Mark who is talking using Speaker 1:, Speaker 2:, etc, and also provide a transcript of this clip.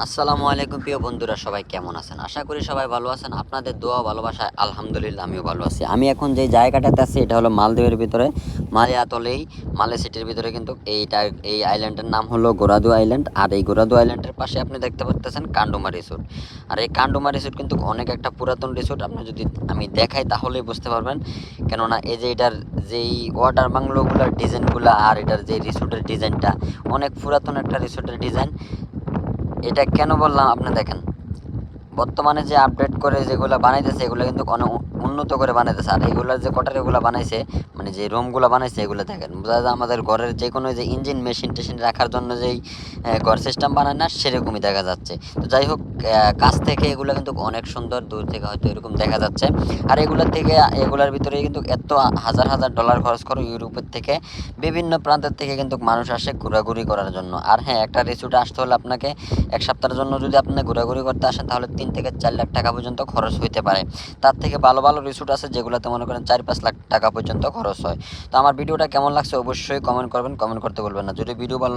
Speaker 1: আসসালামু আলাইকুম প্রিয় বন্ধুরা, সবাই কেমন আছেন? আশা করি সবাই ভালো আছেন। আপনাদের দোয়া ভালোবাসায় আলহামদুলিল্লাহ আমিও ভালো আছি। আমি এখন যে জায়গাটাতে আছি এটা হলো মালদ্বীপের ভিতরে, মালিয়াতলেই, মালে সিটির ভিতরে। কিন্তু এই আইল্যান্ডের নাম হলো গোরাদু আইল্যান্ড। আর এই গোরাদু আইল্যান্ডের পাশে আপনি দেখতে পাচ্ছেন কান্ডুমা রিসোর্ট। আর এই কান্ডুমা রিসোর্ট কিন্তু অনেক একটা পুরাতন রিসোর্ট। আপনি যদি আমি দেখাই তাহলেই বুঝতে পারবেন, কেননা এই যে এটার যেই ওয়াটার বাংলোগুলোর ডিজাইনগুলো আর এটার যে রিসোর্টের ডিজাইনটা অনেক পুরাতন একটা রিসোর্টের ডিজাইন। এটা কেন বললাম আপনি দেখেন, বর্তমানে যে আপডেট করে যেগুলো বানাইতেছে এগুলো কিন্তু অনেক উন্নত করে বানাইতেছে। আর এগুলোর যে কটারিগুলো বানাইছে, মানে যে রুমগুলো বানাইছে, এগুলো দেখেন বোঝা যায় আমাদের ঘরের যে কোনো যে ইঞ্জিন মেশিন টেশিন রাখার জন্য যেই ঘর সিস্টেম বানায় না, সেরকমই দেখা যাচ্ছে। তো যাই হোক, কাছ থেকে এগুলো কিন্তু অনেক সুন্দর, দূর থেকে হয়তো এরকম দেখা যাচ্ছে। আর এগুলোর থেকে, এগুলোর ভিতরে কিন্তু এত হাজার হাজার ডলার খরচ করে ইউরোপের থেকে, বিভিন্ন প্রান্তের থেকে কিন্তু মানুষ আসে ঘোরাঘুরি করার জন্য। আর হ্যাঁ, একটা রিসোর্টে আসতে হলে আপনাকে এক সপ্তাহের জন্য যদি আপনি ঘোরাঘুরি করতে আসেন তাহলে 3 থেকে 4 লাখ টাকা পর্যন্ত খরচ হইতে পারে। তার থেকে ভালো ভালো রিসোর্ট আছে যেগুলোতে মনে করেন 4-5 লাখ টাকা পর্যন্ত খরচ হয়। তো আমার ভিডিওটা কেমন লাগছে অবশ্যই কমেন্ট করবেন, কমেন্ট করতে বলবেন না। যদি ভিডিও ভালো